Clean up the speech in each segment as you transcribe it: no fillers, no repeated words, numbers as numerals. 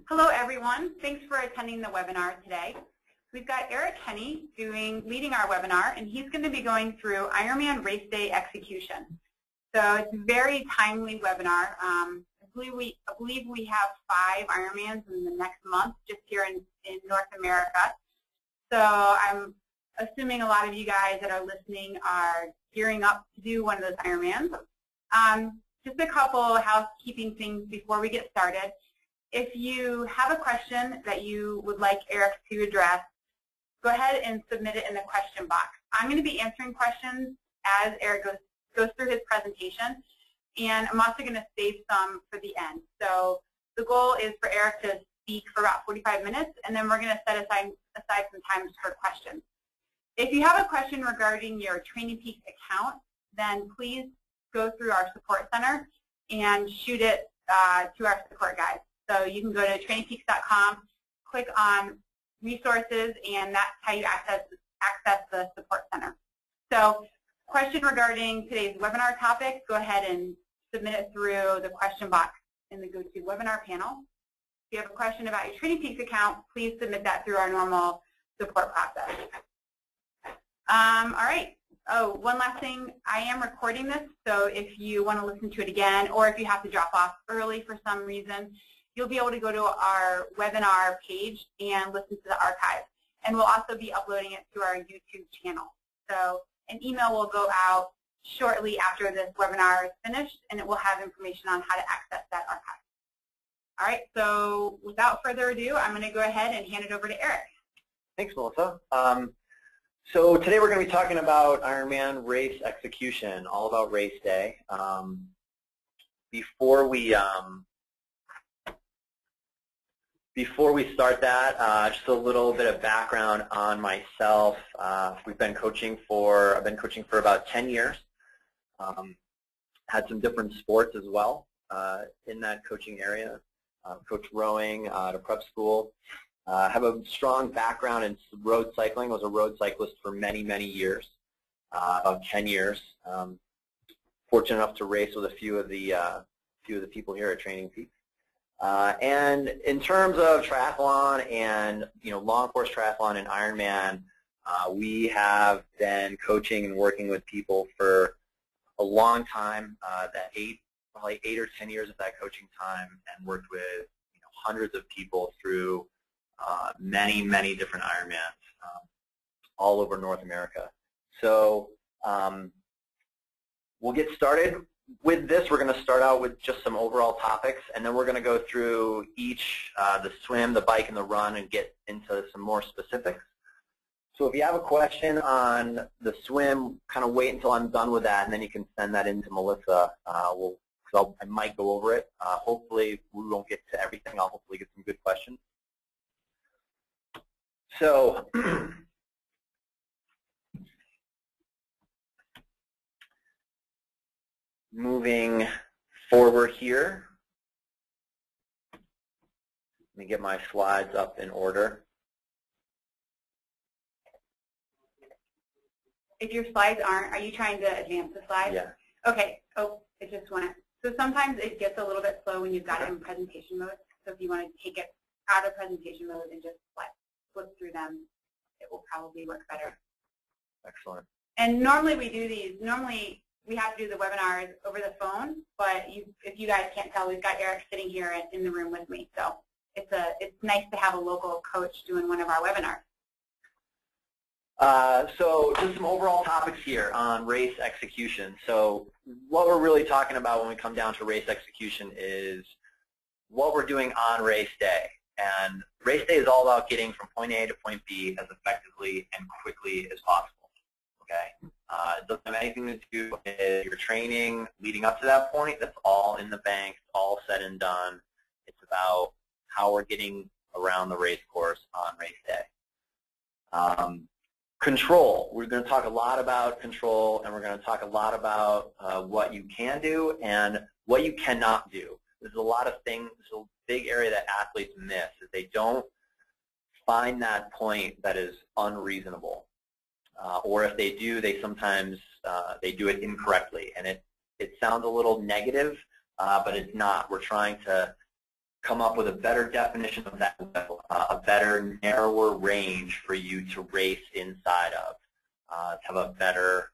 Hello, everyone. Thanks for attending the webinar today. We've got Kenney leading our webinar, and he's going to be going through Ironman race day execution. So it's a very timely webinar. I believe we have 5 Ironmans in the next month just here in North America. So I'm assuming a lot of you guys that are listening are gearing up to do one of those Ironmans. Just a couple housekeeping things before we get started. If you have a question that you would like Eric to address, go ahead and submit it in the question box. I'm going to be answering questions as Eric goes through his presentation, and I'm also going to save some for the end. So the goal is for Eric to speak for about 45 minutes, and then we're going to set aside some time for questions. If you have a question regarding your Training Peaks account, then please go through our support center and shoot it to our support guys. So you can go to trainingpeaks.com, click on resources, and that's how you access the support center. So question regarding today's webinar topic, go ahead and submit it through the question box in the GoToWebinar panel. If you have a question about your Training Peaks account, please submit that through our normal support process. All right. Oh, one last thing. I am recording this, so if you want to listen to it again, or if you have to drop off early for some reason, you'll be able to go to our webinar page and listen to the archive. And we'll also be uploading it to our YouTube channel. So an email will go out shortly after this webinar is finished, and it will have information on how to access that archive. All right, so without further ado, I'm going to go ahead and hand it over to Eric. Thanks, Melissa. So today we're going to be talking about Ironman race execution, all about race day. Before we start that, just a little bit of background on myself. I've been coaching for about 10 years. Had some different sports as well in that coaching area. Coached rowing at a prep school. Have a strong background in road cycling. I was a road cyclist for many, many years, about 10 years. Fortunate enough to race with a few of the people here at Training Peaks. And in terms of triathlon and long course triathlon and Ironman, we have been coaching and working with people for a long time. Probably 8 or 10 years of that coaching time, and worked with hundreds of people through many, many different Ironmans all over North America. So we'll get started with this. We're going to start out with just some overall topics, and then we're going to go through each, the swim, the bike, and the run, and get into some more specifics. So if you have a question on the swim, kind of wait until I'm done with that, and then you can send that in to Melissa. I might go over it. Hopefully we won't get to everything. I'll hopefully get some good questions. So moving forward here, let me get my slides up in order. If your slides aren't, are you trying to advance the slides? Yeah. Okay. Oh, it just went. So sometimes it gets a little bit slow when you've got it in presentation mode. So if you want to take it out of presentation mode and just flip through them, it will probably work better. Excellent. And normally we do these. Normally we have to do the webinars over the phone, but if you guys can't tell, we've got Eric sitting here in the room with me. So it's nice to have a local coach doing one of our webinars. So just some overall topics here on race execution. So what we're really talking about when we come down to race execution is what we're doing on race day. And race day is all about getting from point A to point B as effectively and quickly as possible. Okay? It doesn't have anything to do with your training leading up to that point. That's all in the bank, all said and done. It's about how we're getting around the race course on race day. Control. We're going to talk a lot about control, and we're going to talk a lot about what you can do and what you cannot do. There's a lot of things, there's a big area that athletes miss, is they don't find that point that is unreasonable. Or if they do, they sometimes they do it incorrectly. And it sounds a little negative, but it's not. We're trying to come up with a better definition of that level, a better, narrower range for you to race inside of, to have a better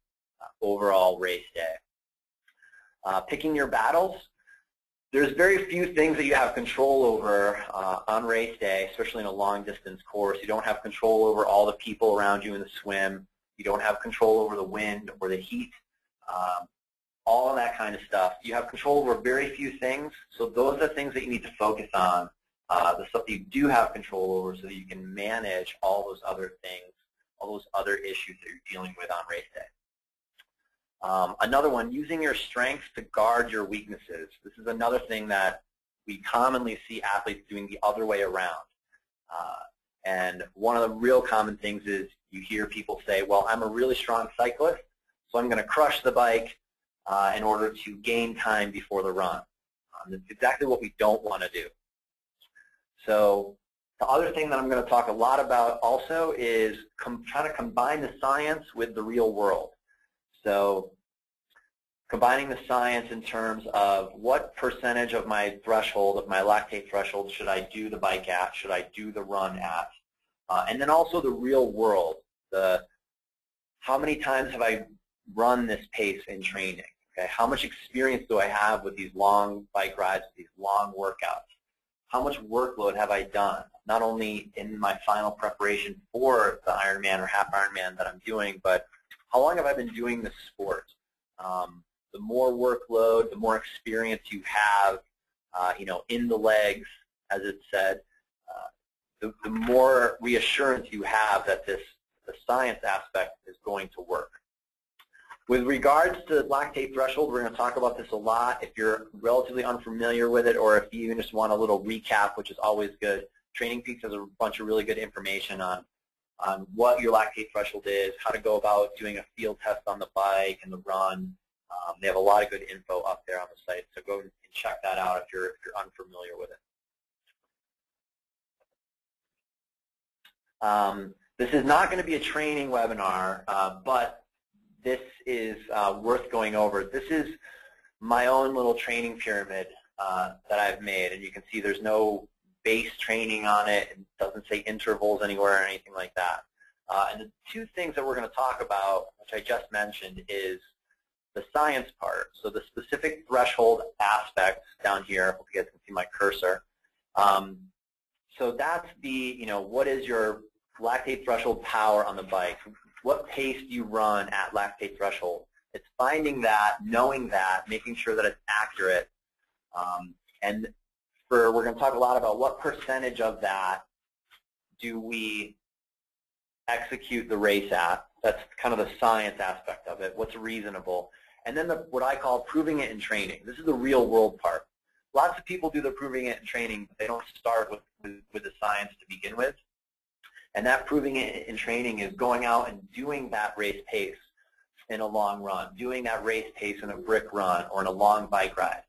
overall race day. Picking your battles. There's very few things that you have control over on race day, especially in a long-distance course. You don't have control over all the people around you in the swim. You don't have control over the wind or the heat, all of that kind of stuff. You have control over very few things, so those are the things that you need to focus on, the stuff that you do have control over so that you can manage all those other things, all those other issues that you're dealing with on race day. Another one, using your strengths to guard your weaknesses. This is another thing that we commonly see athletes doing the other way around. And one of the real common things is you hear people say, well, I'm a really strong cyclist, so I'm going to crush the bike in order to gain time before the run. That's exactly what we don't want to do. So the other thing that I'm going to talk a lot about also is trying to combine the science with the real world. So combining the science in terms of what percentage of my threshold, of my lactate threshold, should I do the bike at, should I do the run at, and then also the real world. How many times have I run this pace in training? Okay, how much experience do I have with these long bike rides, these long workouts? How much workload have I done, not only in my final preparation for the Ironman or half Ironman that I'm doing, but how long have I been doing this sport? The more workload, the more experience you have, in the legs, as it said, the more reassurance you have that the science aspect is going to work. With regards to lactate threshold, we're going to talk about this a lot. If you're relatively unfamiliar with it, or if you even just want a little recap, which is always good, Training Peaks has a bunch of really good information on what your lactate threshold is, how to go about doing a field test on the bike and the run. They have a lot of good info up there on the site, so go and check that out if you're unfamiliar with it. This is not going to be a training webinar, but this is worth going over. This is my own little training pyramid that I've made, and you can see there's no base training on it. It doesn't say intervals anywhere or anything like that. And the two things that we're going to talk about, which I just mentioned, is the science part. So the specific threshold aspects down here. I hope you guys can see my cursor. So that's the, what is your lactate threshold power on the bike? What pace do you run at lactate threshold? It's finding that, knowing that, making sure that it's accurate. And we're going to talk a lot about what percentage of that do we execute the race at. That's kind of the science aspect of it, what's reasonable. And then what I call proving it in training. This is the real world part. Lots of people do the proving it in training, but they don't start with the science to begin with. And that proving it in training is going out and doing that race pace in a long run, doing that race pace in a brick run or in a long bike ride.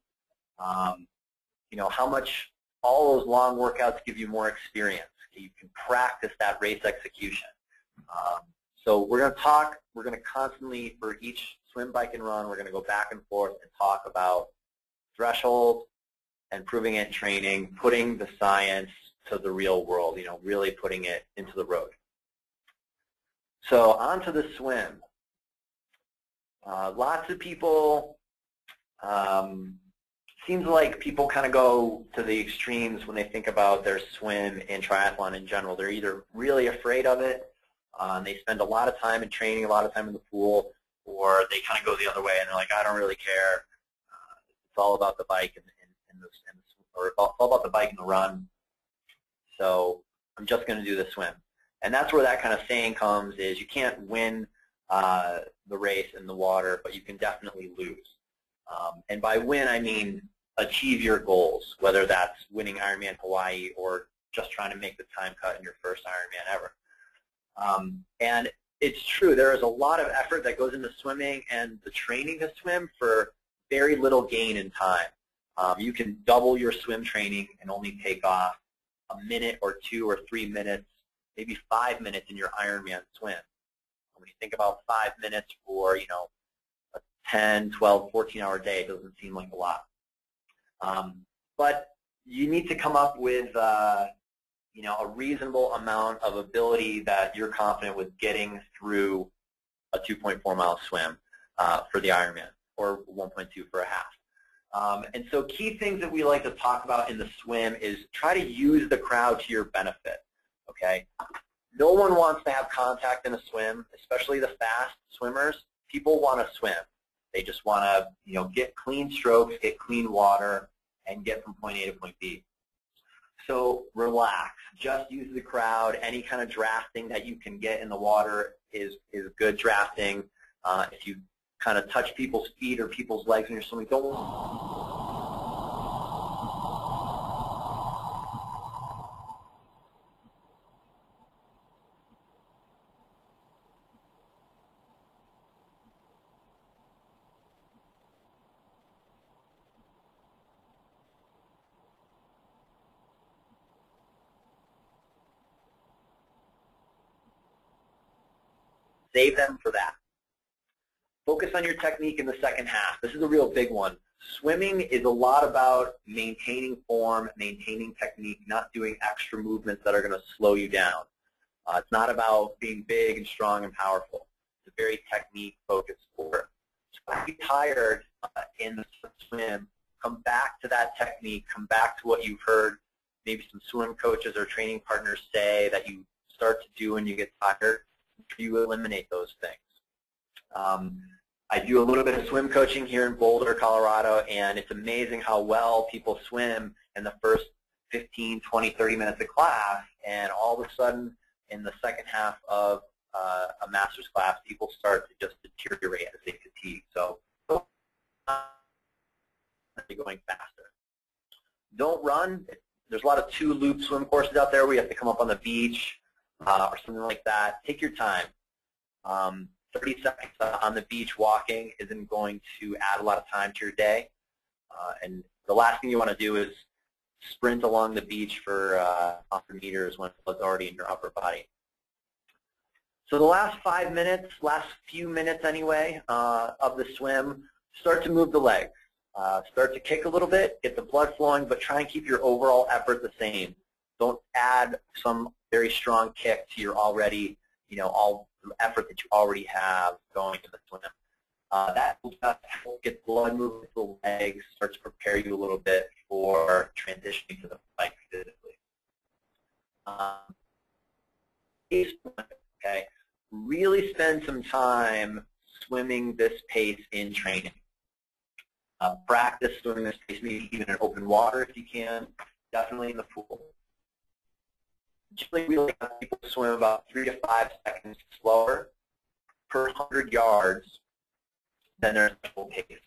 How much all those long workouts give you more experience. You can practice that race execution. So we're going to constantly, for each swim, bike, and run, we're going to go back and forth and talk about threshold and proving it in training, putting the science to the real world, really putting it into the road. So on to the swim. Lots of people, seems like people kind of go to the extremes when they think about their swim and triathlon in general. They're either really afraid of it, and they spend a lot of time in training, a lot of time in the pool, or they kind of go the other way and they're like, I don't really care. It's all about the bike or it's all about the bike and the run. So I'm just going to do the swim. And that's where that kind of saying comes, is you can't win the race in the water, but you can definitely lose. And by win, I mean achieve your goals, whether that's winning Ironman Hawaii or just trying to make the time cut in your first Ironman ever. And it's true, there is a lot of effort that goes into swimming and the training to swim for very little gain in time. You can double your swim training and only take off a minute or 2 or 3 minutes, maybe 5 minutes in your Ironman swim. When you think about 5 minutes for, a 10, 12, 14-hour day, it doesn't seem like a lot. But you need to come up with you know, a reasonable amount of ability that you're confident with getting through a 2.4-mile swim for the Ironman, or 1.2 for a half. And so key things that we like to talk about in the swim is try to use the crowd to your benefit, okay? No one wants to have contact in a swim, especially the fast swimmers. People want to swim. They just want to, you know, get clean strokes, get clean water, and get from point A to point B. So relax. Just use the crowd. Any kind of drafting that you can get in the water is good drafting. If you kind of touch people's feet or people's legs when you're swimming, don't save them for that. Focus on your technique in the second half. This is a real big one. Swimming is a lot about maintaining form, maintaining technique, not doing extra movements that are going to slow you down. It's not about being big and strong and powerful. It's a very technique-focused sport. So if you're tired in the swim, come back to that technique, come back to what you've heard maybe some swim coaches or training partners say that you start to do when you get tired. You eliminate those things. I do a little bit of swim coaching here in Boulder, Colorado, and it's amazing how well people swim in the first 15, 20, 30 minutes of class, and all of a sudden in the second half of a master's class, people start to just deteriorate as they fatigue. So going faster. Don't run. There's a lot of two-loop swim courses out there where you have to come up on the beach or something like that. Take your time. 30 seconds on the beach walking isn't going to add a lot of time to your day. And the last thing you want to do is sprint along the beach for 100 meters when it's already in your upper body. So the last 5 minutes, last few minutes anyway, of the swim, start to move the legs. Start to kick a little bit, get the blood flowing, but try and keep your overall effort the same. Don't add some very strong kick to your already, you know, all the effort that you already have going to the swim. That will just help get blood moving to the legs, start to prepare you a little bit for transitioning to the bike physically. Okay, really spend some time swimming this pace in training. Practice swimming this pace, maybe even in open water if you can, definitely in the pool. Usually we like to have people swim about 3 to 5 seconds slower per 100 yards than their full pace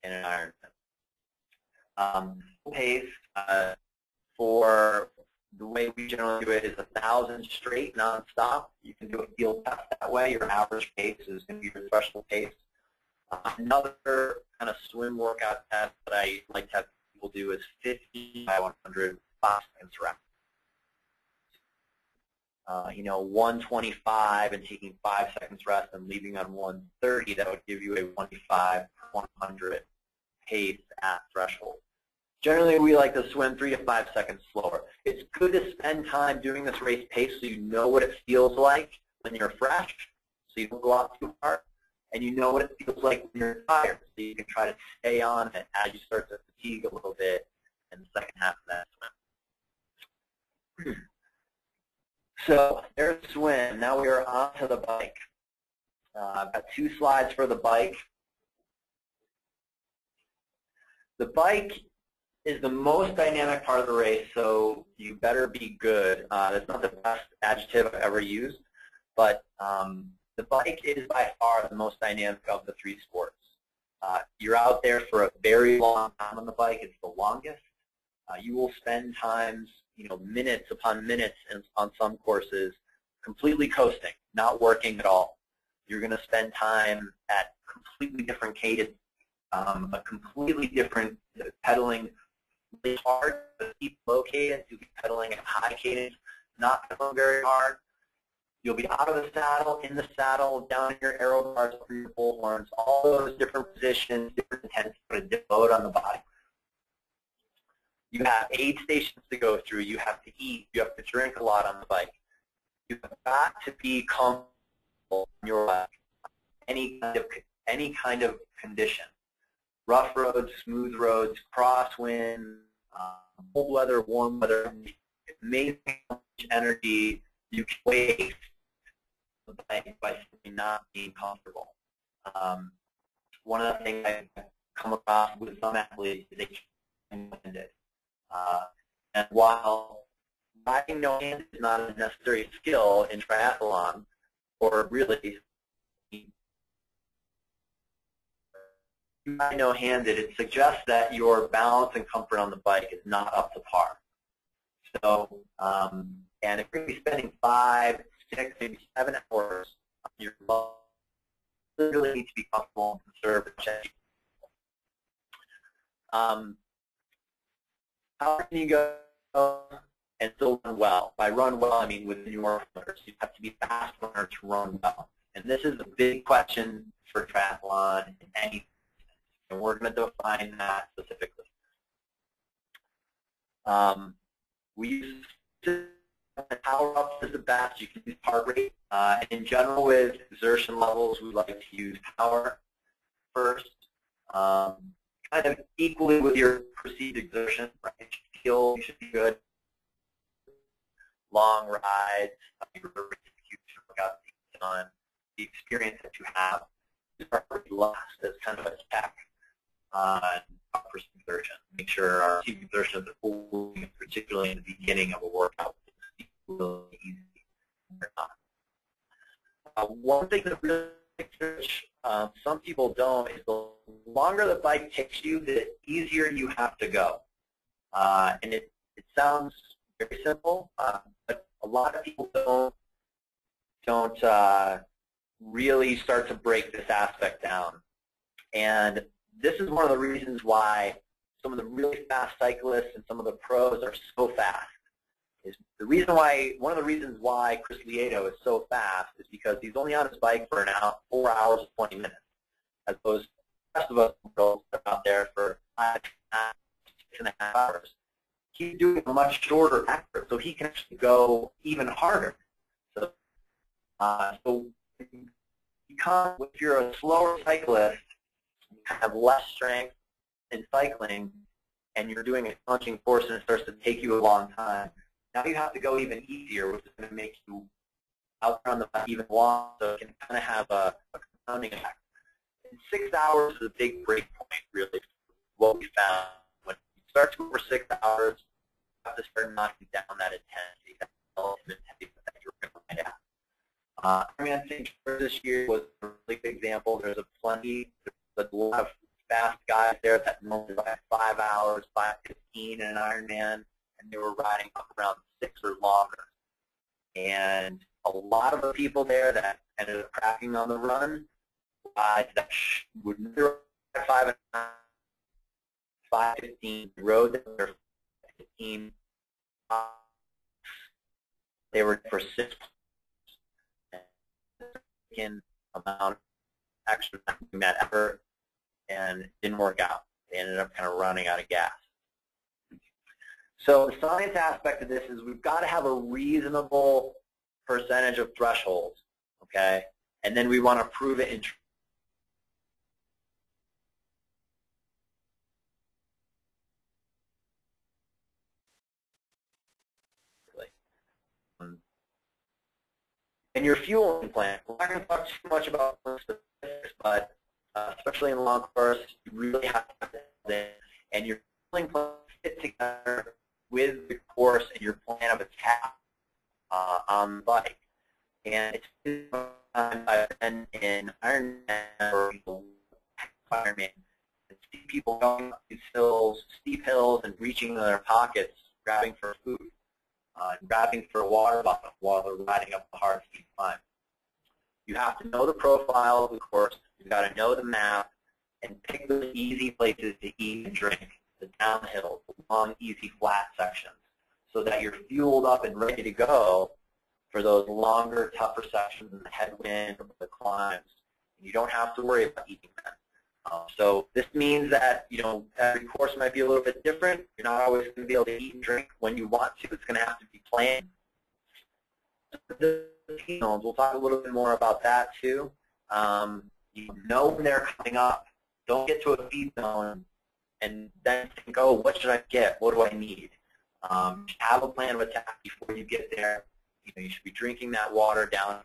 in an Ironman. Full pace for the way we generally do it is 1,000 straight, nonstop. You can do a field test that way. Your average pace is going to be your threshold pace. Another kind of swim workout test that I like to have people do is 50 by 100 5 seconds rep. You know, 125 and taking 5 seconds rest and leaving on 130, that would give you a 125 per 100 pace at threshold. Generally, we like to swim 3 to 5 seconds slower. It's good to spend time doing this race pace so you know what it feels like when you're fresh, so you don't go out too hard, and you know what it feels like when you're tired, so you can try to stay on it as you start to fatigue a little bit in the second half of that swim. So there's the swim. Now we are on to the bike. I've got 2 slides for the bike. The bike is the most dynamic part of the race, so you better be good. That's not the best adjective I've ever used, but the bike is by far the most dynamic of the 3 sports. You're out there for a very long time on the bike. It's the longest. You will spend times, you know, minutes upon minutes on some courses completely coasting, not working at all. You're going to spend time at completely different cadence, a completely different pedaling really hard, but keep low cadence. You'll be pedaling at high cadence, not pedaling very hard. You'll be out of the saddle, in the saddle, down in your aero bars, over your bullhorns, all those different positions, different intensity, put a different load on the body. You have aid stations to go through. You have to eat. You have to drink a lot on the bike. You've got to be comfortable on your bike, any kind of condition. Rough roads, smooth roads, crosswind, cold weather, warm weather. It's amazing how much energy you can waste by simply not being comfortable. One of the things I've come across with some athletes is they can't stand it. And while riding no hand is not a necessary skill in triathlon, or really riding no-handed, it suggests that your balance and comfort on the bike is not up to par. So, and if you're going to be spending 5, 6, maybe 7 hours on your bike, you really need to be comfortable and conserve and change. How can you go and still run well? By run well, I mean within your runners. You have to be a fast runner to run well. And this is a big question for triathlon and any, and we're going to define that specifically. We use power ups as the best. You can use heart rate. In general, with exertion levels, we like to use power first. Kind of equally with your perceived exertion, right? You should be good. Long rides, your workout on the experience that you have is already lost as kind of a check on our perceived exertion. Make sure our perceived exertion is full, particularly in the beginning of a workout, is really easy or not. One thing that really some people don't is the longer the bike takes you, the easier you have to go. And it sounds very simple, but a lot of people don't really start to break this aspect down. And this is one of the reasons why some of the really fast cyclists and some of the pros are so fast. One of the reasons why Chris Lieto is so fast is because he's only on his bike for 4 hours and 20 minutes, as opposed to the rest of us girls that are out there for 5, 6.5 hours. He's doing a much shorter effort, so he can actually go even harder. So, if you're a slower cyclist, you have less strength in cycling, and you're doing a punching force and it starts to take you a long time. Now you have to go even easier, which is going to make you out on the bike even longer, so it can kind of have a compounding effect. And 6 hours is a big break point, really, what we found. When you start to over 6 hours, you have to start knocking down that intensity, that relative intensity that you're going to ride at. Ironman St. George this year was a really good example. There's a lot of fast guys there that normally ride 5 hours, 5:15 in an Ironman, and they were riding up around 6 or longer. And a lot of the people there that ended up cracking on the run that would never ride 5:15, rode their 15. They were for 6 amount of extra time doing that effort, and it didn't work out. They ended up kind of running out of gas. So the science aspect of this is we've got to have a reasonable percentage of thresholds, okay? And then we want to prove it in and your fueling plan. We're not going to talk too much about specifics, but especially in long course, you really have to have it. And your fueling plan fit together with the course and your plan of attack on the bike. And it's I've been in Ironman or Ironman and see people going up these hills, steep hills, and reaching in their pockets, grabbing for food, grabbing for a water bottle while they're riding up the hard steep climb. You have to know the profile of the course. You've got to know the map and pick the easy places to eat and drink, the downhill, the long, easy, flat sections, so that you're fueled up and ready to go for those longer, tougher sections in the headwind or the climbs. You don't have to worry about eating them. So this means that, every course might be a little bit different. You're not always going to be able to eat and drink when you want to. It's going to have to be planned. The feed zones, we'll talk a little bit more about that too. You know when they're coming up. Don't get to a feed zone and then think, oh, what should I get? What do I need? Have a plan of attack before you get there. You should be drinking that water down.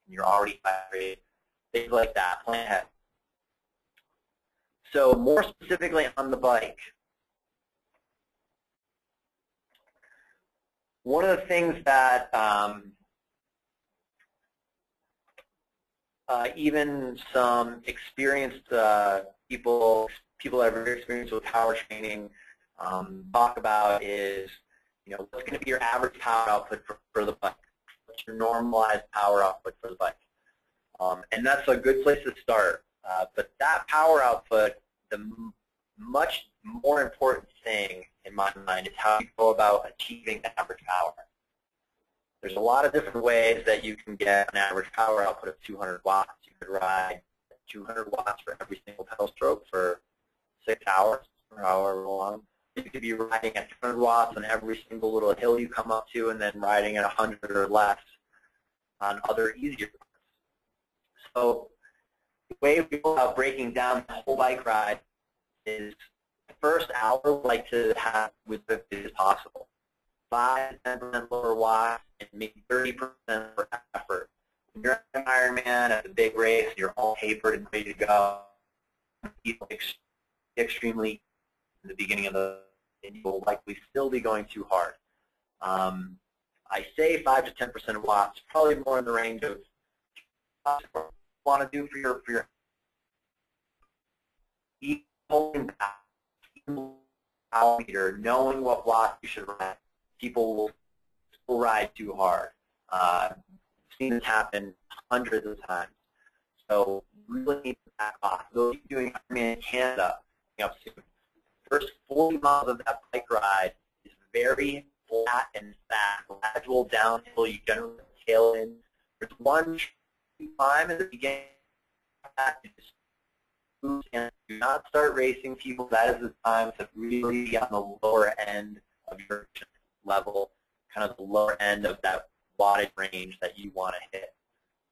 You're already hydrated. Things like that. Plan ahead. So more specifically on the bike, one of the things that even some experienced people that are very experienced with power training talk about is, what's going to be your average power output for the bike? What's your normalized power output for the bike? And that's a good place to start. But that power output, the much more important thing in my mind is how you go about achieving average power. There's a lot of different ways that you can get an average power output of 200 watts. You could ride 200 watts for every single pedal stroke for 6 hours or however long. You could be riding at 200 watts on every single little hill you come up to and then riding at 100 or less on other easier routes. So the way we go about breaking down the whole bike ride is the first hour we like to have with as big as possible. 5 to 10% lower watts and maybe 30% for effort. When you're at an Ironman at the big race, you're all tapered and ready to go. People extremely in the beginning of and you will likely still be going too hard. I say 5 to 10% watts, probably more in the range of what you want to do for your holding back, meter, knowing what watts you should ride. People will still ride too hard. I've seen this happen hundreds of times. So really need to back off. Those doing Ironman in Canada, up soon. First 40 miles of that bike ride is very flat and fast, gradual downhill. You generally tail in. There's one climb in the beginning. And do not start racing, people. That is the time to really be on the lower end of your level, kind of the lower end of that wattage range that you want to hit.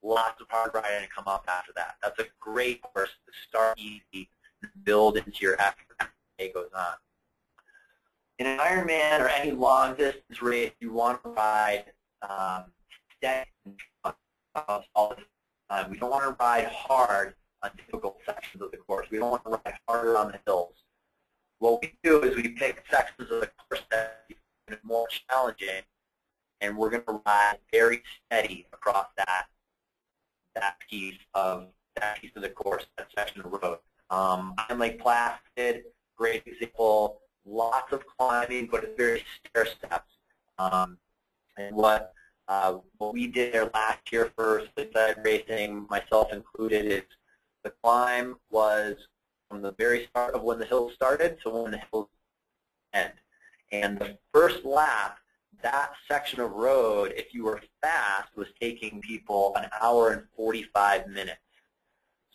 Lots of hard riding to come up after that. That's a great course to start easy and build into your effort as the day goes on. In an Ironman or any long distance race, you want to ride steady all the time. We don't want to ride hard on difficult sections of the course. We don't want to ride harder on the hills. What we do is we pick sections of the course that are more challenging, and we're going to ride very steady across that piece of the course, that section of the road. Iron Lake Placid, great example. Lots of climbing, but it's very stair steps. And what we did there last year for Sled racing, myself included, is the climb was from the very start of when the hills started to when the hills end. And the first lap, that section of road, if you were fast, was taking people an hour and 45 minutes.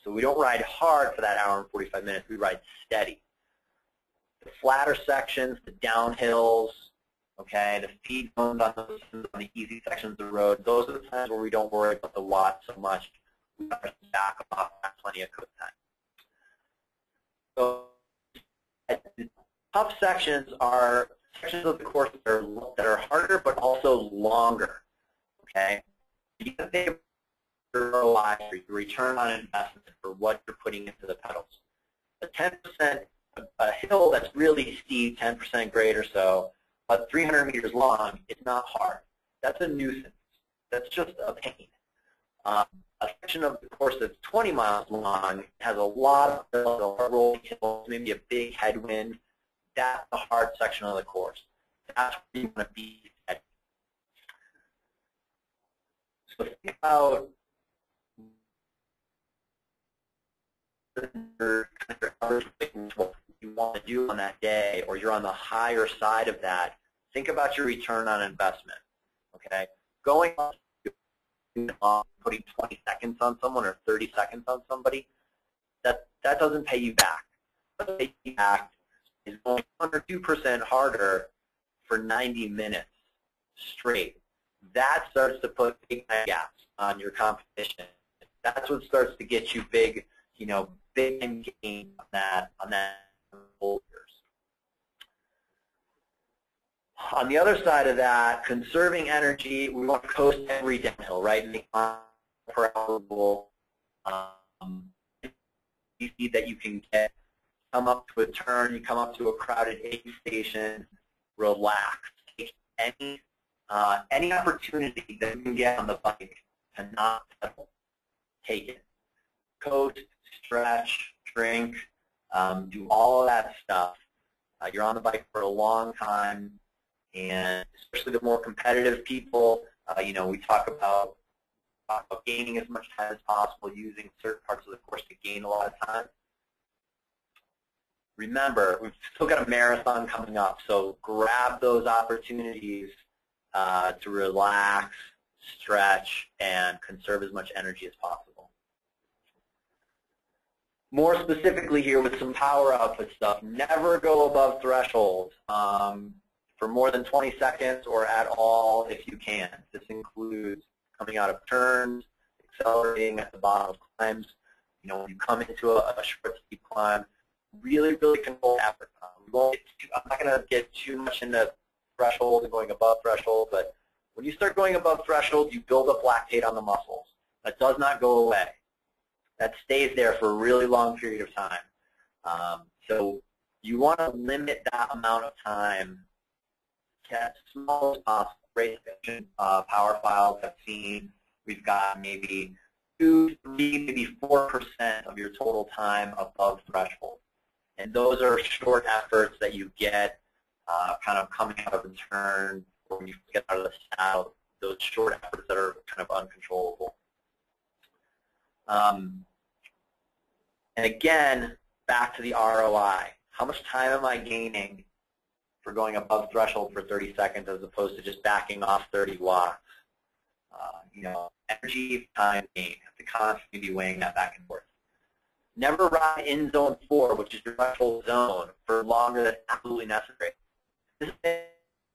So we don't ride hard for that hour and 45 minutes. We ride steady. The flatter sections, the downhills, okay, the feed zones on the easy sections of the road, those are the times where we don't worry about the watts so much. We back off, have plenty of cook time. So the tough sections are sections of the course that are harder but also longer, okay? You can think of your ROI, your return on investment for what you're putting into the pedals. The 10%, a hill that's really steep, 10% grade or so, but 300 meters long, it's not hard. That's a nuisance. That's just a pain. A section of the course that's 20 miles long has a lot of rolling hills, maybe a big headwind. That's the hard section of the course. That's where you want to be. So think about what you want to do on that day, or you're on the higher side of that. Think about your return on investment. Okay, going on putting 20 seconds on someone or 30 seconds on somebody, that doesn't pay you back. What pays you back is going 1 or 2% harder for 90 minutes straight. That starts to put big gaps on your competition. That's what starts to get you big, big gain on that boulders. On the other side of that, conserving energy, we want to coast every downhill, right? Make per hour goal. You see that you can come up to a turn, you come up to a crowded aid station, relax. Take any opportunity that you can get on the bike to not pedal. Take it. Coast, stretch, drink, do all of that stuff. You're on the bike for a long time, and especially the more competitive people, we talk about gaining as much time as possible, using certain parts of the course to gain a lot of time. Remember, we've still got a marathon coming up, so grab those opportunities to relax, stretch, and conserve as much energy as possible. More specifically here with some power output stuff, never go above threshold for more than 20 seconds or at all if you can. This includes coming out of turns, accelerating at the bottom of climbs. When you come into a short, steep climb, really, really control effort. I'm not going to get too much into threshold and going above threshold, but when you start going above threshold, you build up lactate on the muscles. That does not go away. That stays there for a really long period of time. So you want to limit that amount of time to as small as possible. Race power files I've seen, we've got maybe 2, 3, maybe 4% of your total time above threshold. And those are short efforts that you get kind of coming out of the turn or when you get out of the saddle, those short efforts that are kind of uncontrollable. And again, back to the ROI. How much time am I gaining for going above threshold for 30 seconds as opposed to just backing off 30 watts? Energy, time gain. Have to constantly be weighing that back and forth. Never ride in zone 4, which is your threshold zone, for longer than absolutely necessary. This is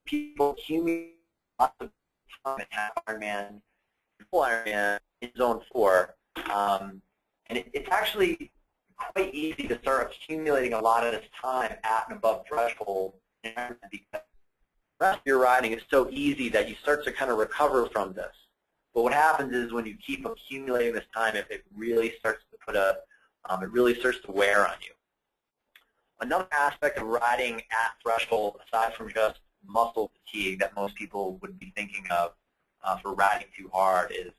people accumulate lots of time at half Ironman, full Ironman in zone 4, and it's actually quite easy to start accumulating a lot of this time at and above threshold because the rest of your riding is so easy that you start to kind of recover from this. But what happens is when you keep accumulating this time, it really starts to wear on you. Another aspect of riding at threshold, aside from just muscle fatigue that most people would be thinking of for riding too hard, is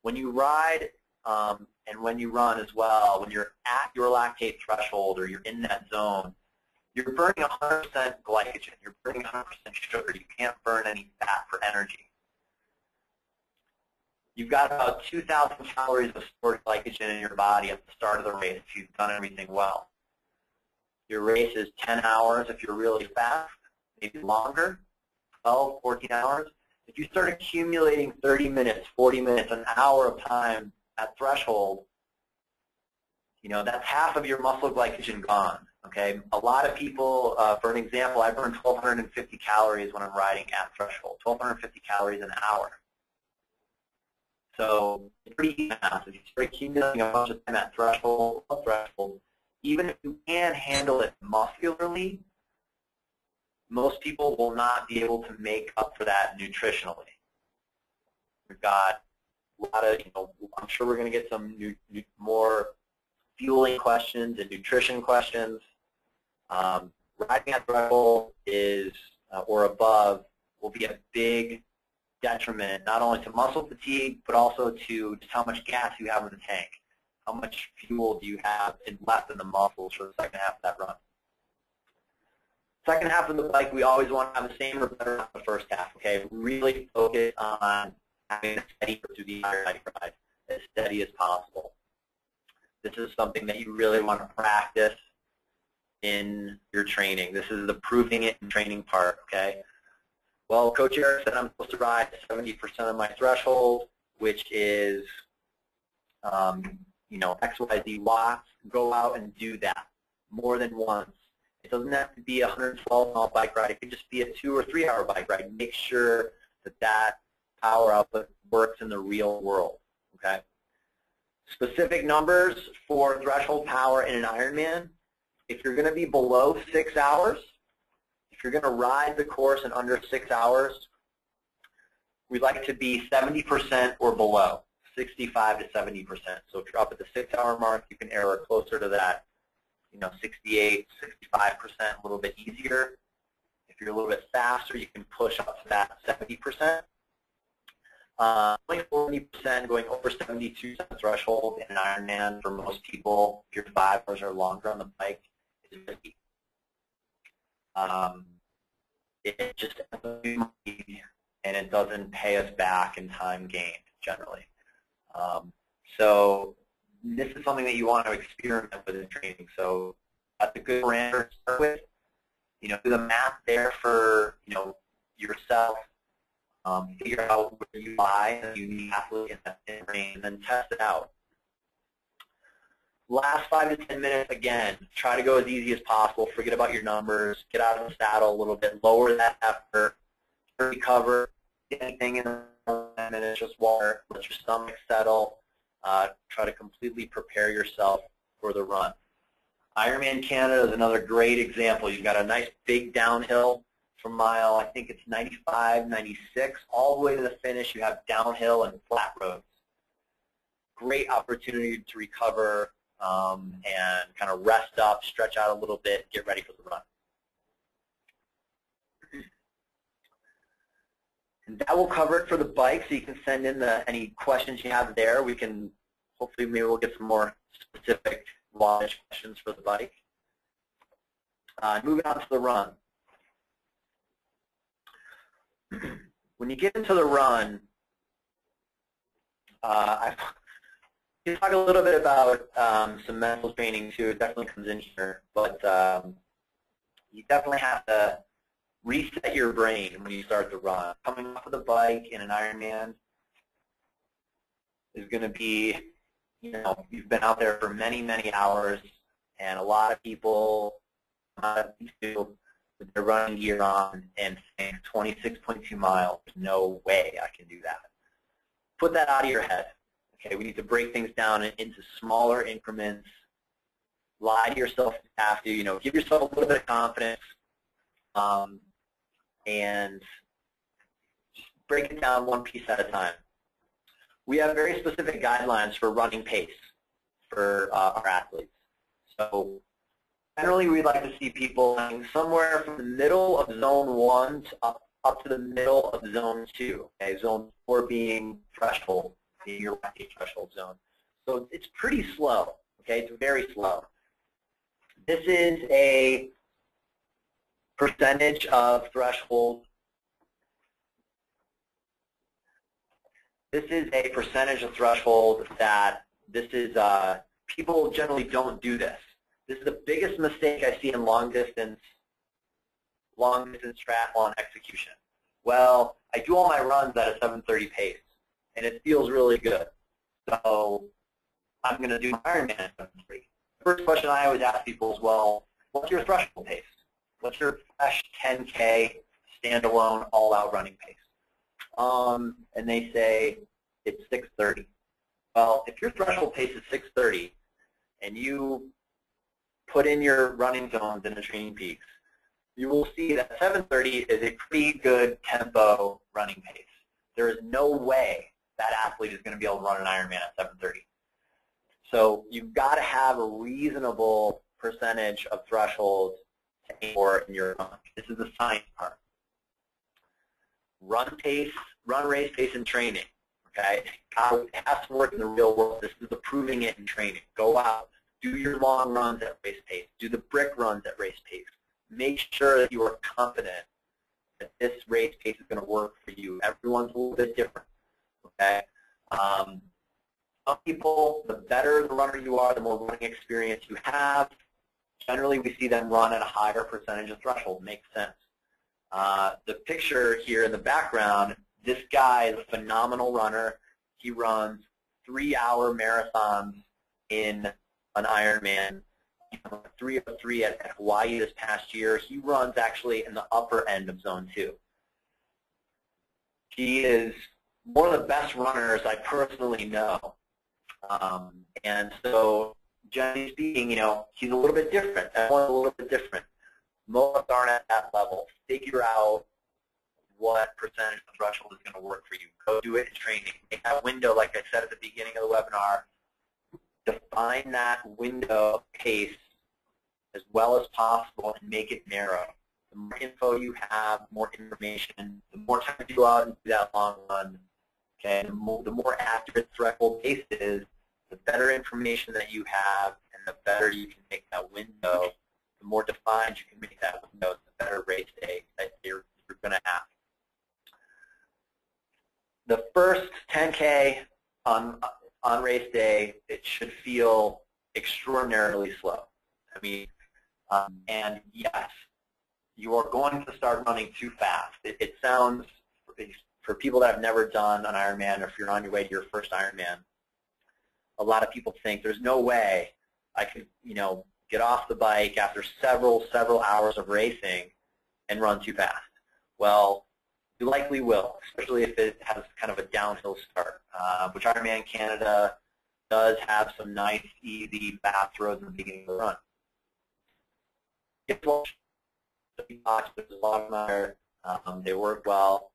when you ride and when you run as well, when you're at your lactate threshold or you're in that zone, you're burning 100% glycogen. You're burning 100% sugar. You can't burn any fat for energy. You've got about 2,000 calories of stored glycogen in your body at the start of the race if you've done everything well. Your race is 10 hours if you're really fast, maybe longer, 12, 14 hours. If you start accumulating 30 minutes, 40 minutes, an hour of time at threshold, that's half of your muscle glycogen gone. Okay, a lot of people, for an example, I burn 1,250 calories when I'm riding at threshold, 1,250 calories an hour. So it's pretty easy math. If you start accumulating a bunch of time at threshold, even if you can handle it muscularly, most people will not be able to make up for that nutritionally. We've got a lot of, I'm sure we're going to get some more fueling questions and nutrition questions. Riding at threshold is, or above, will be a big detriment not only to muscle fatigue, but also to just how much gas you have in the tank. How much fuel do you have left in the muscles for the second half of that run? Second half of the bike, we always want to have the same or better than the first half. Okay, really focus on having a steady through the entire ride, as steady as possible. This is something that you really want to practice in your training. This is the proving it in training part. Okay. Well, Coach Eric said I'm supposed to ride 70% of my threshold. which is, you know, XYZ watts. Go out and do that more than once. It doesn't have to be a 112-mile bike ride. It could just be a 2 or 3 hour bike ride. Make sure that that power output works in the real world. Okay. Specific numbers for threshold power in an Ironman. If you're going to be below 6 hours, if you're going to ride the course in under 6 hours, we'd like to be 70% or below, 65 to 70%. So if you're up at the 6 hour mark, you can err closer to that, you know, 68, 65%, a little bit easier. If you're a little bit faster, you can push up to that 70%. Going 40%, going over 72 threshold in an Ironman for most people, if you're 5 hours or longer on the bike, is risky. It just ends up being money, and it doesn't pay us back in time gained generally. So this is something that you want to experiment with in training. So that's a good parameter to start with. You know, do the math there for, you know, yourself. Figure out where you lie as a unique athlete in that range, and then test it out. Last 5 to 10 minutes, again, try to go as easy as possible. Forget about your numbers. Get out of the saddle a little bit. Lower that effort. Recover. Anything in 10 minutes, just water. Let your stomach settle. Try to completely prepare yourself for the run. Ironman Canada is another great example. You've got a nice big downhill from mile, I think it's 95, 96, all the way to the finish. You have downhill and flat roads. Great opportunity to recover and kind of rest up, stretch out a little bit, get ready for the run. And that will cover it for the bike, so you can send in any questions you have there. We can, hopefully, maybe we'll get some more specific wattage questions for the bike. Moving on to the run. When you get into the run, I can talk a little bit about some mental training too. It definitely comes in here, but you definitely have to reset your brain when you start the run. Coming off of the bike in an Ironman is going to be, you know, you've been out there for many, many hours, and a lot of people do with their running gear on and saying 26.2 miles, no way I can do that. Put that out of your head. Okay, we need to break things down into smaller increments. Lie to yourself if you have to, you know, give yourself a little bit of confidence, and just break it down one piece at a time. We have very specific guidelines for running pace for our athletes. So generally, we'd like to see people running somewhere from the middle of zone 1 to up to the middle of zone 2. Okay, zone 4 being threshold, being your lactate threshold zone. So it's pretty slow. Okay, it's very slow. This is a percentage of threshold. This is a percentage of threshold that this is. People generally don't do this. This is the biggest mistake I see in long distance triathlon execution. Well, I do all my runs at a 7:30 pace, and it feels really good. So I'm going to do my Ironman at 7:30. The first question I always ask people is, well, what's your threshold pace? What's your fresh 10K standalone all-out running pace? And they say it's 6:30. Well, if your threshold pace is 6:30, and you put in your running zones in the training peaks, you will see that 7:30 is a pretty good tempo running pace. There is no way that athlete is going to be able to run an Ironman at 7:30. So you've got to have a reasonable percentage of thresholds to aim for in your run. This is the science part. Run pace, run race pace in training. Okay, it has to work in the real world. This is the proving it in training. Go out. Do your long runs at race pace. Do the brick runs at race pace. Make sure that you are confident that this race pace is going to work for you. Everyone's a little bit different. Okay. Some people, the better the runner you are, the more running experience you have. Generally, we see them run at a higher percentage of threshold. Makes sense. The picture here in the background, this guy is a phenomenal runner. He runs 3-hour marathons in an Ironman. 3:03 at Hawaii this past year. He runs actually in the upper end of Zone 2. He is one of the best runners I personally know. And so, generally speaking, he's a little bit different. Everyone's a little bit different. Most of us aren't at that level. Figure out what percentage of the threshold is going to work for you. Go do it in training. Make that window, like I said at the beginning of the webinar, define that window of pace as well as possible and make it narrow. The more info you have, the more information, the more time you go out and do that long run, okay, the more accurate threshold pace is, the better information that you have and the better you can make that window. The more defined you can make that window, the better race day that you're going to have. The first 10K on race day, it should feel extraordinarily slow. I mean, and yes, you are going to start running too fast. It sounds, for people that have never done an Ironman, or if you're on your way to your first Ironman, a lot of people think there's no way I could, get off the bike after several hours of racing and run too fast. Well, you likely will, especially if it has kind of a downhill start, which Ironman Canada does have some nice, easy, fast roads in the beginning of the run. There's a lot of them there. They work well.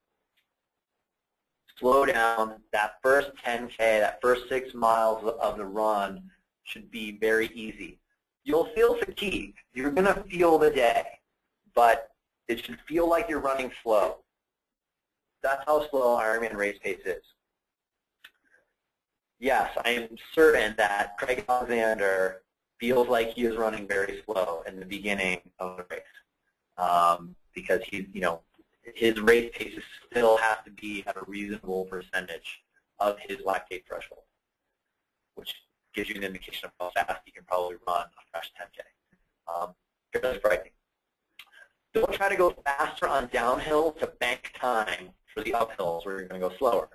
Slow down. That first 10K, that first 6 miles of the run should be very easy. You'll feel fatigued. You're going to feel the day, but it should feel like you're running slow. That's how slow Ironman race pace is. Yes, I am certain that Craig Alexander feels like he is running very slow in the beginning of the race because he's, his race pace still has to be at a reasonable percentage of his lactate threshold, which gives you an indication of how fast you can probably run a fresh 10K. It's frightening. Don't try to go faster on downhill to bank time for the uphills where you're going to go slower.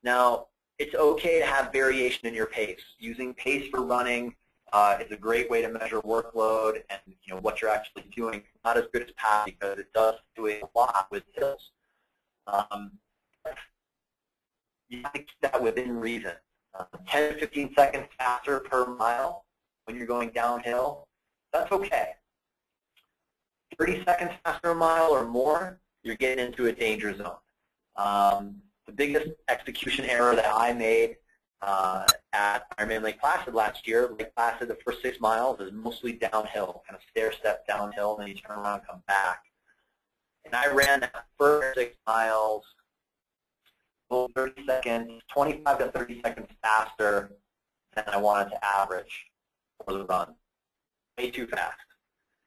Now, it's okay to have variation in your pace. Using pace for running is a great way to measure workload and what you're actually doing. Not as good as pace because it does do a lot with hills. You have to keep that within reason. 10 to 15 seconds faster per mile when you're going downhill, that's okay. 30 seconds faster a mile or more, you're getting into a danger zone. The biggest execution error that I made at Ironman Lake Placid last year, Lake Placid, the first 6 miles is mostly downhill, kind of stair-step downhill, and then you turn around and come back. And I ran that first 6 miles 30 seconds, 25 to 30 seconds faster than I wanted to average for the run. Way too fast.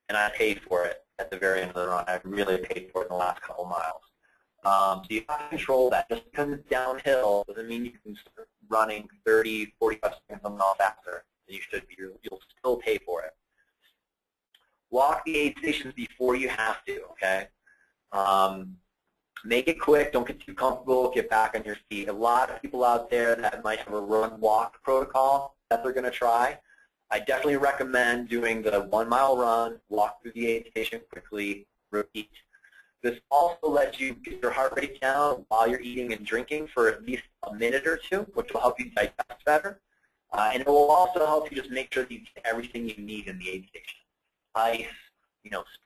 And I paid for it at the very end of the run. I really paid for it in the last couple miles. So you have to control that. Just because it's downhill doesn't mean you can start running 30, 45 seconds a mile faster than you should be. You'll still pay for it. Walk the aid stations before you have to, okay? Make it quick. Don't get too comfortable. Get back on your feet. A lot of people out there that might have a run-walk protocol that they're going to try. I definitely recommend doing the 1 mile run, walk through the aid station quickly, repeat. This also lets you get your heart rate down while you're eating and drinking for at least a minute or two, which will help you digest better. And it will also help you just make sure that you get everything you need in the aid station. Ice,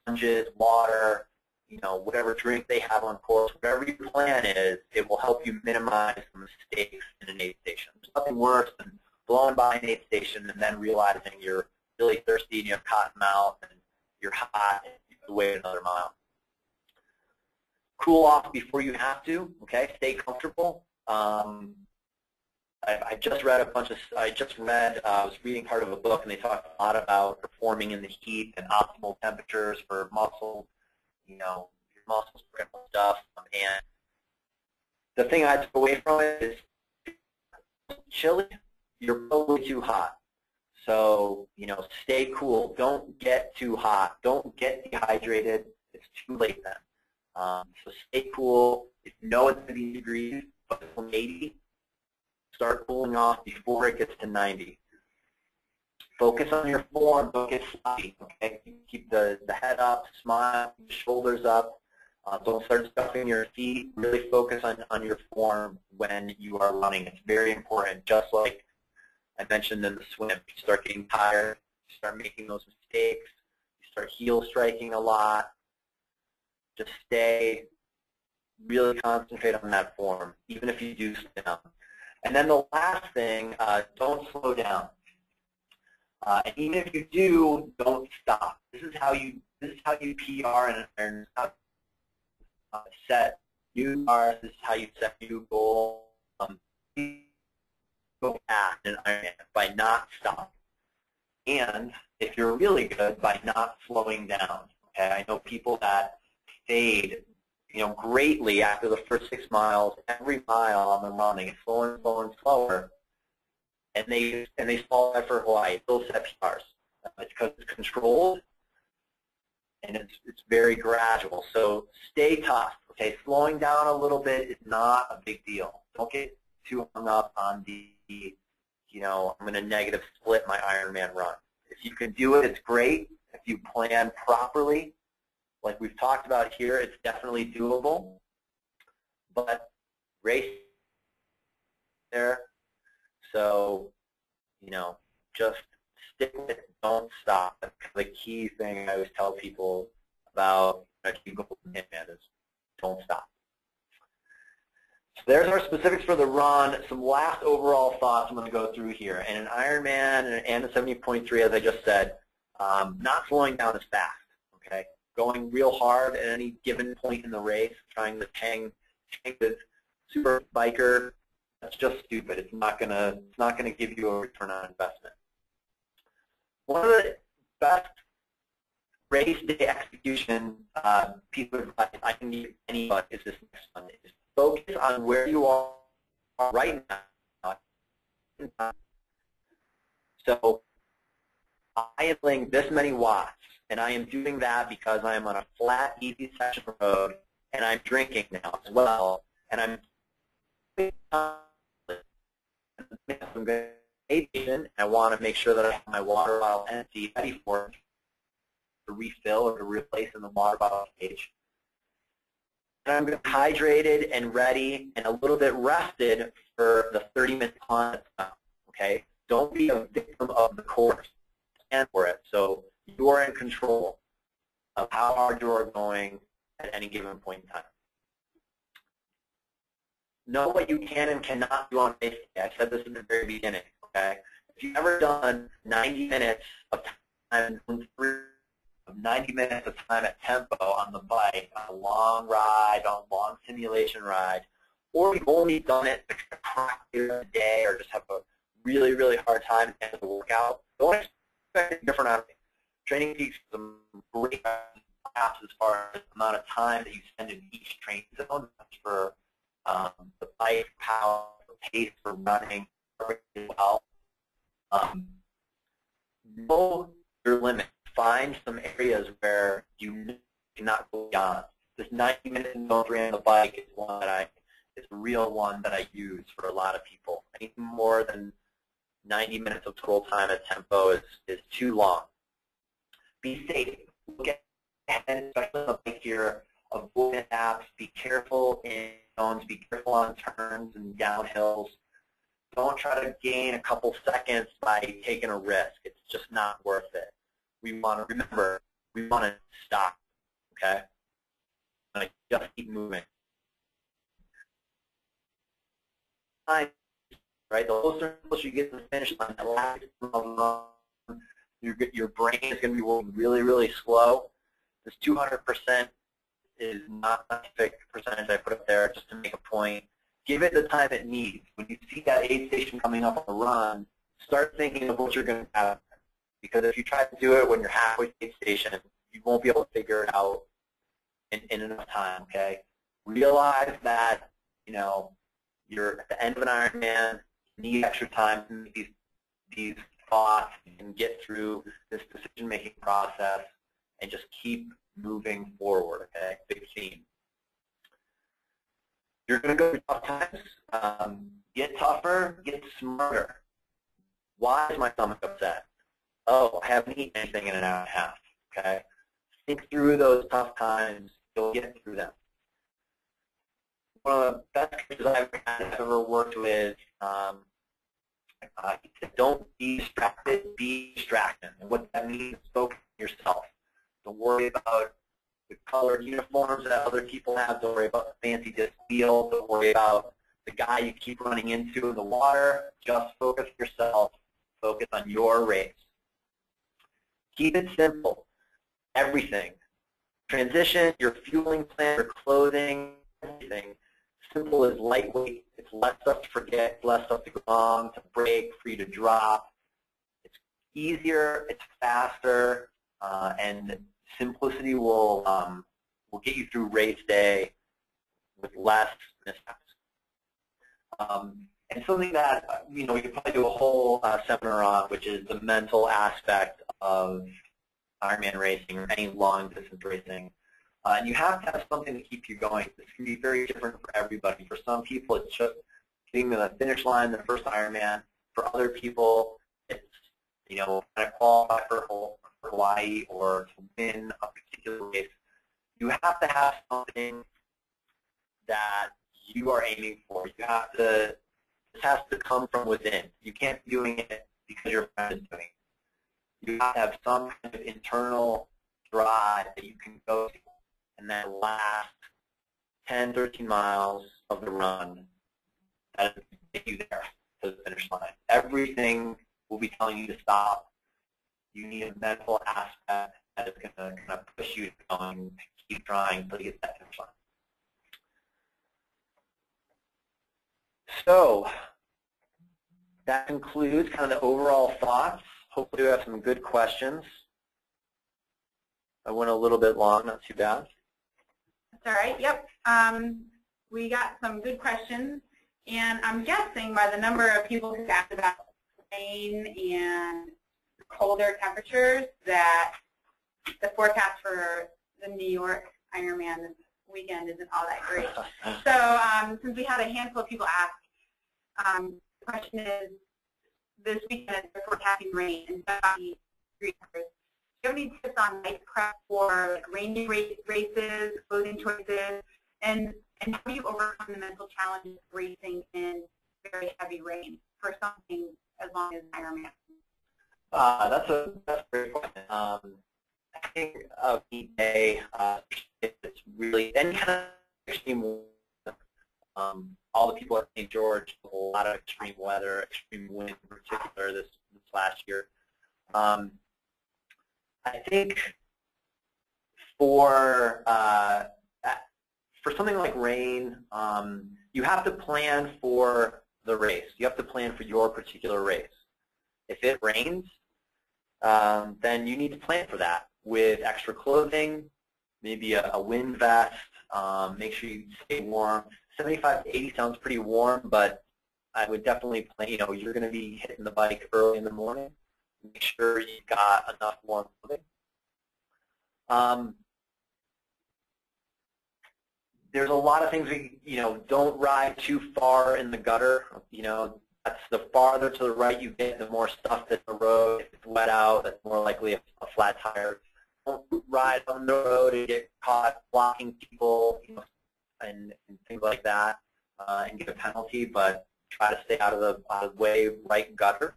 sponges, water, whatever drink they have on course, whatever your plan is, it will help you minimize the mistakes in an aid station. There's nothing worse than blowing by an aid station and then realizing you're really thirsty and you have cotton mouth and you're hot and you have to wait another mile. Cool off before you have to, okay? Stay comfortable. I just read I was reading part of a book and they talked a lot about performing in the heat and optimal temperatures for muscles, your muscles and stuff. And the thing I took away from it is chilly, you're probably too hot. So, stay cool. Don't get too hot. Don't get dehydrated. It's too late then. So stay cool. If you know it's going to be degrees, but from 80, Start cooling off before it gets to 90. Focus on your form, don't get sloppy, okay? Keep the head up, smile, keep the shoulders up. Don't start stuffing your feet. Really focus on your form when you are running. It's very important, just like I mentioned in the swim. You start getting tired, you start making those mistakes, you start heel striking a lot. Just really concentrate on that form, even if you do slow down. And then the last thing, don't slow down. And even if you do, don't stop. This is how you PR and set new bars. This is how you set new goals. Go fast in Ironman by not stopping. And if you're really good, by not slowing down. Okay, I know people that fade, greatly after the first 6 miles. Every mile on the run, they get slower and slower and slower, and they fall for Hawaii. They'll set PRs. It's because it's controlled and it's very gradual. So stay tough. Okay, slowing down a little bit is not a big deal. Don't get too hung up on I'm going to negative split my Ironman run. If you can do it, it's great. If you plan properly, like we've talked about here, it's definitely doable. But race there, so just stick with it. Don't stop. That's the key thing I always tell people about keep going is don't stop. So there's our specifics for the run. Some last overall thoughts I'm going to go through here. And an Ironman and a 70.3, as I just said, not slowing down as fast. Okay, going real hard at any given point in the race, trying to tank with super biker. That's just stupid. It's not gonna give you a return on investment. One of the best race day execution piece of advice I can give anybody is this next one. Is focus on where you are right now. So I am playing this many watts, and I am doing that because I am on a flat, easy section road, and I'm drinking now as well, and I'm I want to make sure that I have my water bottle empty, ready for to refill or to replace in the water bottle cage. And I'm hydrated and ready and a little bit rested for the 30-minute climb. Okay, don't be a victim of the course. Stand for it. So you are in control of how hard you are going at any given point in time. Know what you can and cannot do on race day. I said this in the very beginning. Okay, if you've ever done 90 minutes of time, 90 minutes of time at tempo on the bike, on a long ride, on a long simulation ride, or you've only done it a crack a day or just have a really, really hard time at the end of the workout, don't expect anything different out of it. Training Peaks is some great apps as far as the amount of time that you spend in each training zone for the bike, power, pace for running really well. Know your limit. Find some areas where you cannot go beyond. This 90 minutes and go 3 on the bike is one that it's a real one that I use for a lot of people. Anything more than 90 minutes of total time at tempo is too long. Be safe. Look ahead, especially on the bike here. Avoid apps. Be careful in zones. Be careful on turns and downhills. Don't try to gain a couple seconds by taking a risk. It's just not worth it. We want to remember, we want to stop, okay? Like, just keep moving. Right? The closer you get to the finish line, the last your brain is going to be working really, really slow. This 200% is not a specific percentage I put up there just to make a point. Give it the time it needs. When you see that aid station coming up on the run, start thinking of what you're going to have. Because if you try to do it when you're halfway to the aid station, you won't be able to figure it out in enough time, okay? Realize that, you're at the end of an Ironman, you need extra time to make these thoughts and get through this decision-making process and just keep moving forward, okay? Big theme. You're going to go through tough times. Get tougher, get smarter. Why is my stomach upset? Oh, I haven't eaten anything in an hour and a half. Okay? Think through those tough times. You'll get through them. One of the best coaches I've ever worked with, he said, don't be distracted, be distracted. And what that means is focus on yourself. Don't worry about the colored uniforms that other people have. Don't worry about the fancy disc wheel. Don't worry about the guy you keep running into in the water. Just focus on yourself. Focus on your race. Keep it simple. Everything. Transition, your fueling plan, your clothing, everything. Simple is lightweight. It's less stuff to forget, less stuff to go wrong, to break, for you to drop. It's easier, it's faster, and simplicity will get you through race day with less mishaps. And something that we could probably do a whole seminar on, which is the mental aspect of Ironman racing or any long distance racing. And you have to have something to keep you going. This can be very different for everybody. For some people, it's just getting to the finish line, the first Ironman. For other people, it's kind of qualify for Hawaii or to win a particular race. You have to have something that you are aiming for. You have to. This has to come from within. You can't be doing it because your friend is doing it. You have to have some kind of internal drive that you can go to. And that last 10, 13 miles of the run, that will get you there to the finish line. Everything will be telling you to stop. You need a mental aspect that is going to kind of push you to going, keep trying until you get to that finish line. So that concludes kind of the overall thoughts. Hopefully we have some good questions. I went a little bit long, not too bad. That's all right. Yep. We got some good questions, and I'm guessing by the number of people who asked about rain and colder temperatures that the forecast for the New York Ironman this weekend isn't all that great. So since we had a handful of people ask, the question is, this weekend they're forecasting rain and 70 degrees. Do you have any tips on night prep for rainy races, clothing choices, and how do you overcome the mental challenges of racing in very heavy rain for something as long as Ironman? That's a great question. I think of the day, it's really any kind of extreme weather. All the people at St. George, a lot of extreme weather, extreme wind in particular this last year. I think for something like rain, you have to plan for the race. You have to plan for your particular race. If it rains, then you need to plan for that with extra clothing, maybe a wind vest. Make sure you stay warm. 75 to 80 sounds pretty warm, but I would definitely plan. You're going to be hitting the bike early in the morning. Make sure you've got enough warm clothing. There's a lot of things don't ride too far in the gutter. That's the farther to the right you get, the more stuff that's on the road. If it's wet out, that's more likely a flat tire. Don't ride on the road and get caught blocking people, and things like that, and get a penalty. But try to stay out of the way, right gutter.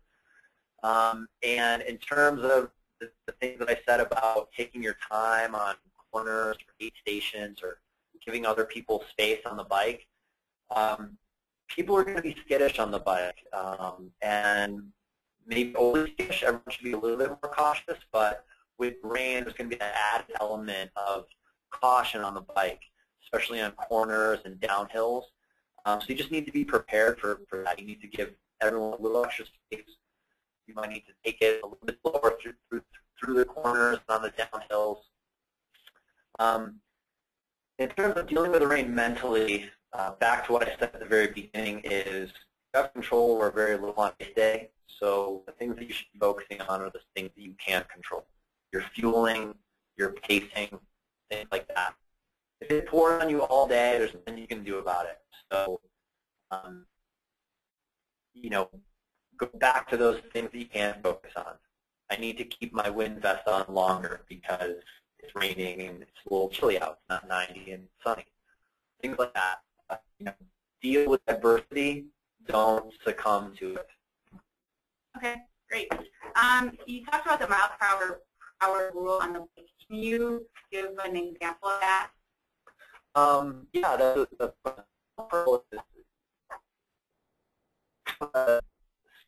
And in terms of the things that I said about taking your time on corners or aid stations or giving other people space on the bike, people are going to be skittish on the bike, and maybe overly skittish. Everyone should be a little bit more cautious, but with rain, there's going to be an added element of caution on the bike, especially on corners and downhills. So you just need to be prepared for that. You need to give everyone a little extra space. You might need to take it a little bit slower through the corners and on the downhills. In terms of dealing with the rain mentally, back to what I said at the very beginning is you have control or very little on race day. So the things that you should be focusing on are the things that you can control. Your fueling, your pacing, things like that. If it pours on you all day, there's nothing you can do about it. So go back to those things that you can focus on. I need to keep my wind vest on longer because it's raining and it's a little chilly out. It's not 90 and sunny. Things like that. Deal with adversity. Don't succumb to it. Okay, great. You talked about the mile per hour rule on the bike. Can you give an example of that? Yeah, the rule is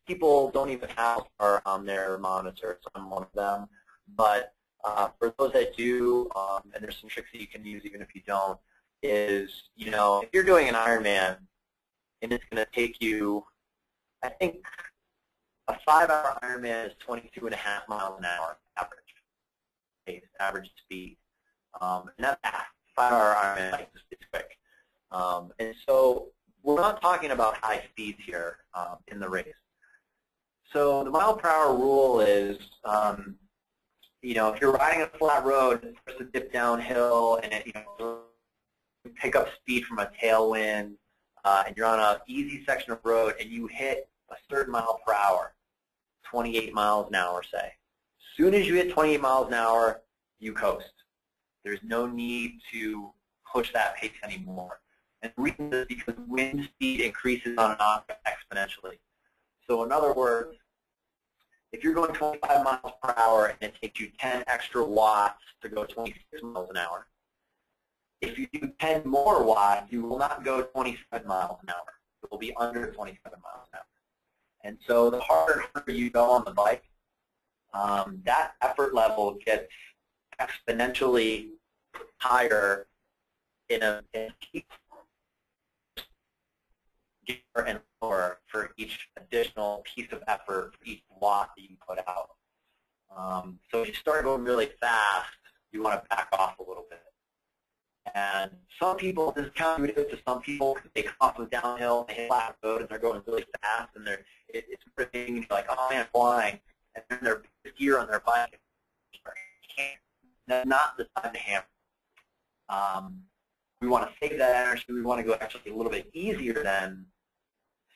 people don't even have are on their monitors. I'm one of them. But for those that do, and there's some tricks that you can use even if you don't, is, if you're doing an Ironman and it's going to take you, I think a 5-hour Ironman is 22.5 miles an hour average pace, average speed. And that's 5-hour Ironman is quick. And so we're not talking about high speeds here in the race. So the mile per hour rule is, if you're riding a flat road, it starts to dip downhill, and you pick up speed from a tailwind, and you're on an easy section of road, and you hit a certain mile per hour, 28 miles an hour, say. As soon as you hit 28 miles an hour, you coast. There's no need to push that pace anymore. And the reason is because wind speed increases on and off exponentially. So in other words, if you're going 25 miles per hour and it takes you 10 extra watts to go 26 miles an hour, if you do 10 more watts, you will not go 27 miles an hour. It will be under 27 miles an hour. And so the harder you go on the bike, that effort level gets exponentially higher in a and lower for each additional piece of effort, for each watt that you put out. So if you start going really fast, you want to back off a little bit. And some people, this is counterintuitive to some people, because they come off of downhill, they hit flat road, and they're going really fast, and it's ripping, and you're like, oh man, flying, and then they're gear on their bike. That's not the time to hammer. We want to save that energy. We want to go actually a little bit easier then,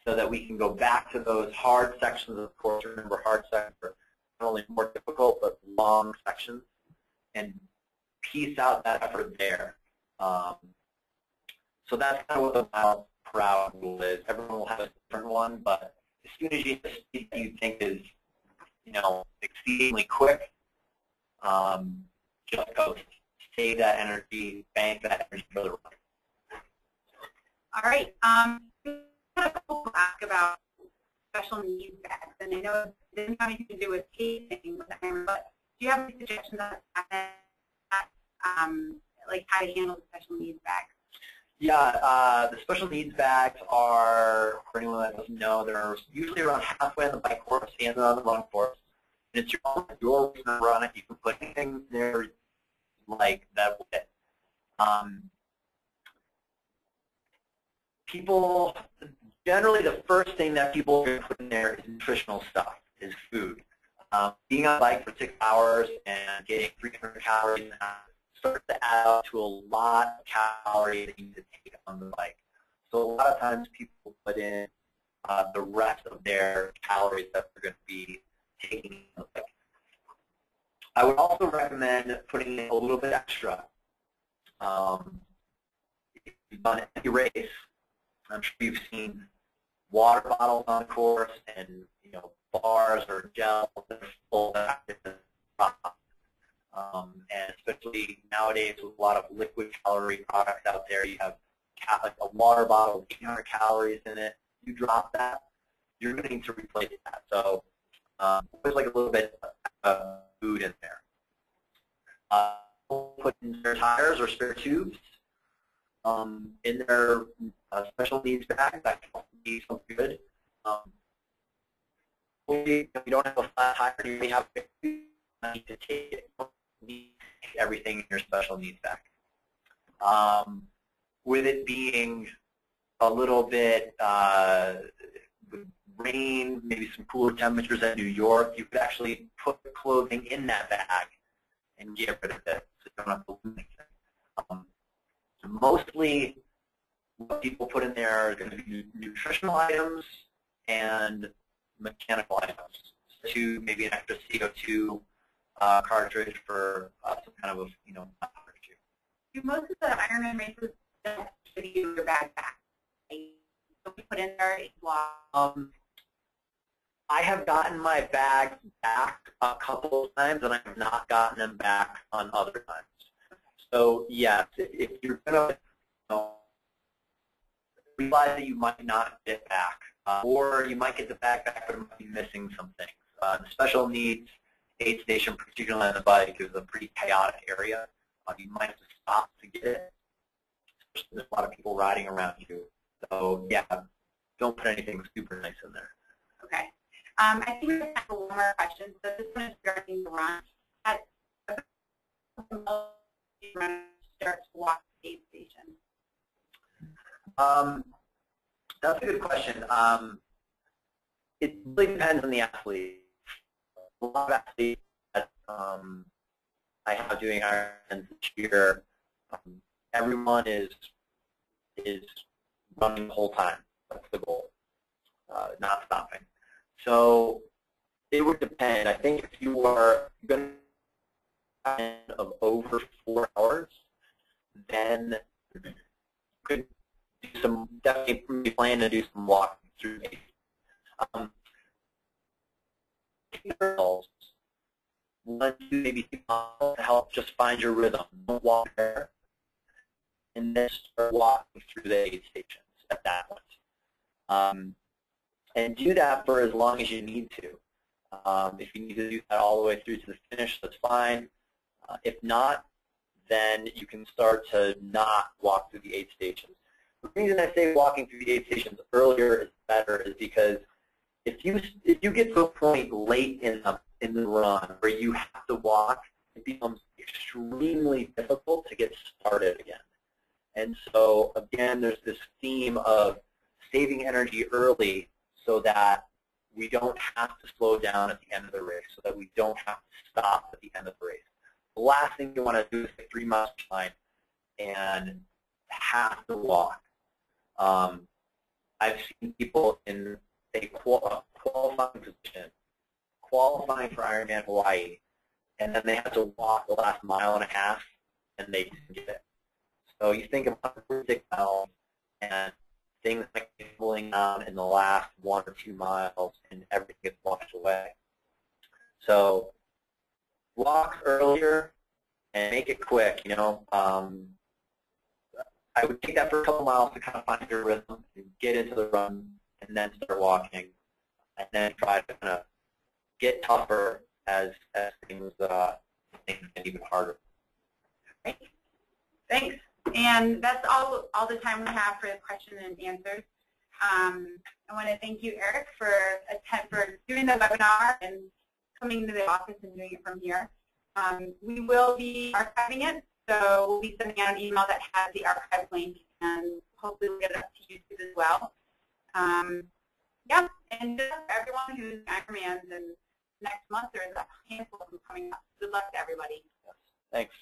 so that we can go back to those hard sections. Of course, remember, hard sections are not only more difficult, but long sections, and piece out that effort there. So that's kind of what the mile per hour rule is. Everyone will have a different one, but as soon as you hit the speed that you think is, exceedingly quick, just coast. Save that energy, bank that energy for the run. All right. I have a couple to ask about special needs bags, and I know it didn't have anything to do with pacing, but do you have any suggestions on like how to handle the special needs bags? Yeah, the special needs bags are, for anyone that doesn't know, they're usually around halfway on the bike course and on the run course. And it's your reason to run it. You can put anything there like that with it. People, generally the first thing that people are going to put in there is nutritional stuff, is food. Being on a bike for 6 hours and getting 300 calories starts to add up to a lot of calories that you need to take on the bike. So a lot of times people put in the rest of their calories that they're going to be taking on the bike. I would also recommend putting in a little bit extra. If you've done any race, I'm sure you've seen water bottles on the course and bars or gels that are full of active. And especially nowadays with a lot of liquid calorie products out there, you have like a water bottle with 800 calories in it. You drop that, you're going to need to replace that. So there's like a little bit of food in there. Put in their tires or spare tubes in their special needs bag. That can be something good. If you don't have a flat tire, you may have to need to take everything in your special needs bag. With it being a little bit rain, maybe some cooler temperatures at New York, you could actually put clothing in that bag and get rid of it, so you don't have to lose anything. Mostly what people put in there are going to be nutritional items and mechanical items, to maybe an extra CO2 cartridge for some kind of Do most of the Ironman races give you your bag back? So we put in there a block. I have gotten my bags back a couple of times, and I have not gotten them back on other times. So yes, if you're going to realize that you might not get it back, or you might get the bag back, but it might be missing some things. The special needs aid station, particularly on the bike, is a pretty chaotic area. You might have to stop to get it. There's a lot of people riding around you. So yeah, don't put anything super nice in there. Okay. I think we have one more question. So this one is regarding the run. Start to walk the aid station. That's a good question. It really depends on the athlete. A lot of athletes that I have doing Ironman this year, everyone is running the whole time. That's the goal, not stopping. So it would depend. I think if you are going to of over 4 hours, then you could do some, definitely plan to do some walking through it. One, two, maybe 2 miles to help just find your rhythm. Don't walk there, and then start walking through the aid stations at that point. And do that for as long as you need to. If you need to do that all the way through to the finish, that's fine. If not, then you can start to not walk through the aid stations. The reason I say walking through the aid stations earlier is better is because if you get to a point late in the run where you have to walk, it becomes extremely difficult to get started again. And so again, there's this theme of saving energy early so that we don't have to slow down at the end of the race, so that we don't have to stop at the end of the race. The last thing you want to do is hit 3 miles line and have to walk. I've seen people in a qualifying position, qualifying for Ironman Hawaii, and then they have to walk the last 1.5 miles, and they didn't get it. So you think of 106 miles, and things like pulling down in the last 1 or 2 miles, and everything gets washed away. So walk earlier and make it quick. You know, I would take that for a couple miles to kind of find your rhythm and get into the run, and then start walking, and then try to kind of get tougher as things get even harder. Great. Thanks. And that's all the time we have for the question and answers. I want to thank you, Eric, for doing the webinar and coming to the office and doing it from here. We will be archiving it, so we'll be sending out an email that has the archive link, and hopefully we'll get it up to YouTube as well. Yeah, and just for everyone who's Ironman, and next month there's a handful of them coming up. Good luck to everybody. Thanks.